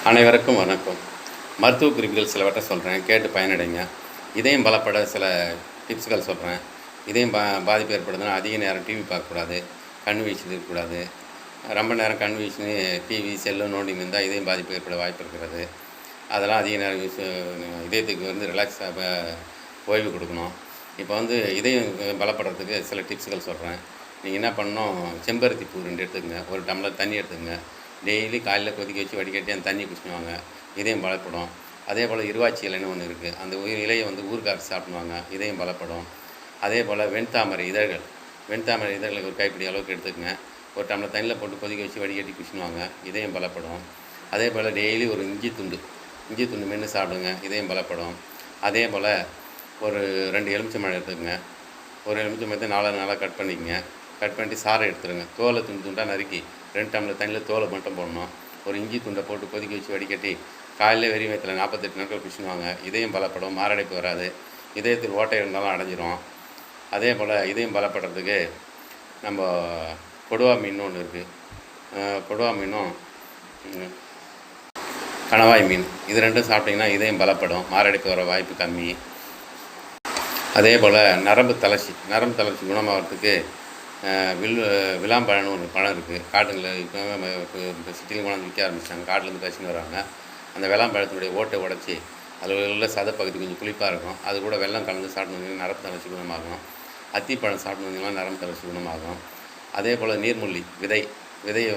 அனைவருக்கும் வணக்கம். மருத்துவ குறிப்புகள் சிலவற்றை சொல்கிறேன், கேட்டு பயனடைங்க. இதயம் பலப்பட சில டிப்ஸுகள் சொல்கிறேன். இதயம் பாதிப்பு ஏற்படுதுன்னா அதிக நேரம் டிவி பார்க்கக்கூடாது, கண் வீழ்ச்சி இருக்கக்கூடாது. ரொம்ப நேரம் கண் வீழ்ச்சின்னு டிவி, செல்லு நோண்டின்னு இருந்தால் இதயம் பாதிப்பு ஏற்பட வாய்ப்பு இருக்கிறது. அதெல்லாம் அதிக நேரம் இதயத்துக்கு ரிலாக்ஸாக ஓய்வு கொடுக்கணும். இப்போ இதயம் பலப்படுறதுக்கு சில டிப்ஸுகள் சொல்கிறேன். நீங்கள் என்ன பண்ணணும், செம்பருத்தி பூ 2 எடுத்துக்கங்க, ஒரு டம்ளர் தண்ணி எடுத்துக்கங்க. டெய்லி காலையில் கொதிக்க வச்சு வடிகட்டி அந்த தண்ணி குடிச்சுடுவாங்க, இதயம் பலப்படும். அதே போல் இருவாச்சி இலைன்னு ஒன்று இருக்குது, அந்த இலையை ஊறுகாய் அரைச்சி சாப்பிடுவாங்க, இதயம் பலப்படும். அதே போல் வெண்தாமரை இதழ்கள் ஒரு கைப்பிடி அளவுக்கு எடுத்துக்கங்க, ஒரு டம்ளர் தண்ணியில் போட்டு கொதிக்க வச்சு வடிகட்டி குடிச்சுடுவாங்க, இதயம் பலப்படும். அதே போல் டெய்லி ஒரு இஞ்சி துண்டு மென்று சாப்பிடுங்க, இதயம் பலப்படும். அதே போல் ஒரு 2 எலுமிச்சம்பழம் எடுத்துக்கங்க, ஒரு எலுமிச்சம்பழத்தை 4 கட் பண்ணிக்கங்க. கட் பண்ணிட்டு சாறை எடுத்துருங்க, தோலை துண்டாக நறுக்கி 2 டம்ளர் தண்ணியில் தோலை மட்டும் போடணும். ஒரு இஞ்சி துண்டை போட்டு கொதிக்க வச்சு வடிகட்டி காலையில் வெறும் வயிற்றில் 48 நாட்கள் குடிச்சுடுவாங்க, இதயம் பலப்படும், மாரடைப்பு வராது, இதயத்தில் ஓட்டை இருந்தாலும் அடைஞ்சிரும். அதே போல் இதயம் பலப்படுறதுக்கு நம்ம கொடுவா மீன் ஒன்று இருக்குது, கொடுவா மீனும் கணவாய் மீன், இது 2 சாப்பிட்டிங்கன்னா இதயம் பலப்படும், மாரடைப்பு வர வாய்ப்பு கம்மி. அதே போல் நரம்பு தளர்ச்சி குணமாகிறதுக்கு விளாம்பழம்னு ஒரு பழம் இருக்குது, காட்டுங்களில் இப்போ சிட்டியில் கொண்டாந்து விற்க ஆரம்பிச்சிட்டாங்க, காட்டிலேருந்து கசின்னு வராங்க. அந்த விளாம்பழத்தினுடைய ஓட்டை உடச்சி அதில் உள்ள சதைப்பகுதி கொஞ்சம் புளிப்பாக இருக்கும், அது கூட வெல்லம் கலந்து சாப்பிட்டு வந்தீங்கன்னா நரம்பு தளர்ச்சி குணமாகும். அத்திப்பழம் சாப்பிட்டு வந்தீங்கன்னா நரம்பு தளர்ச்சி குணமாகும். அதே போல் நீர்முள்ளி விதையை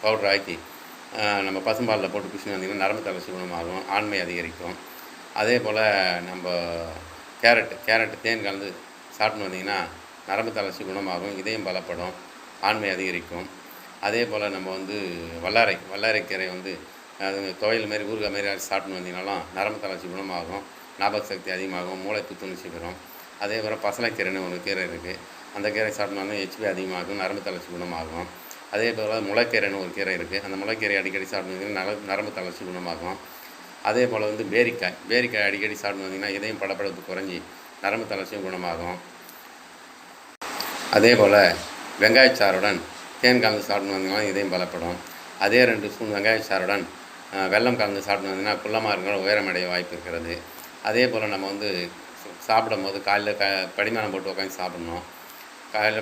பவுடர் ஆக்கி நம்ம பசும்பாலில் போட்டு குடிச்சுன்னு வந்தீங்கன்னா நரம்பு தளர்ச்சி குணமாகும், ஆண்மை அதிகரிக்கும். அதே போல் நம்ம கேரட்டு தேன் கலந்து சாப்பிட்டு வந்தீங்கன்னா நரம்பு தளர்ச்சி குணமாகும், இதயம் பலப்படும், ஆண்மை அதிகரிக்கும். அதே போல் நம்ம வல்லாரைக்கீரை அது துவையல் மாரி ஊறுகாய் மாரி அரைச்சி சாப்பிட்டு வந்தீங்கன்னாலும் நரம்பு தளர்ச்சி குணமாகும், ஞாபக சக்தி அதிகமாகும், மூளை புத்துணர்ச்சி பெறும். அதே போல் பசலைக்கீரைன்னு ஒரு கீரை இருக்குது, அந்த கீரை சாப்பிட்னாலும் ஹெச்பி அதிகமாகும், நரம்பு தளர்ச்சி குணமாகும். அதே போல் முளைக்கீரைன்னு ஒரு கீரை இருக்குது, அந்த முளைக்கீரை அடிக்கடி சாப்பிட்டு வந்தீங்கன்னா நரம்பு தளர்ச்சி குணமாகும். அதே போல் பேரிக்காய் அடிக்கடி சாப்பிட்டு வந்தீங்கன்னா இதயம் படப்படப்பு குறைஞ்சி நரம்பு தளர்ச்சியும் குணமாகும். அதே போல் வெங்காயச்சாறுடன் தேன் கலந்து சாப்பிட்டு வந்தீங்கன்னா இதயம் பலப்படும். அதே 2 ஸ்பூன் வெங்காயச்சாறுடன் வெல்லம் கலந்து சாப்பிட்டு வந்தீங்கன்னா குள்ளமாக இருக்கிற உயரமடைய வாய்ப்பு இருக்கிறது. அதே போல் நம்ம சாப்பிடும் போது காலையில் படிமானம் போட்டு உட்காந்து சாப்பிட்ணும். காலையில்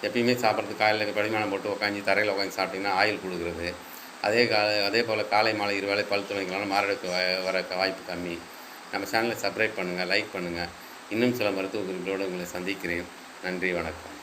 எப்பயுமே சாப்பிட்றதுக்கு காலையில் படிமானம் போட்டு உட்காந்து தரையில் உட்காந்து சாப்பிட்டிங்கன்னா ஆயில் கொடுக்குறது. அதே போல் காலை மாலை 2 வேளை பல் துளைக்கலாம், மாரடைப்பு வர வாய்ப்பு கம்மி. நம்ம சேனலை சப்ஸ்கிரைப் பண்ணுங்கள், லைக் பண்ணுங்கள். இன்னும் சில மருத்துவ குறிப்புகளோடு உங்களை சந்திக்கிறேன். நன்றி, வணக்கம்.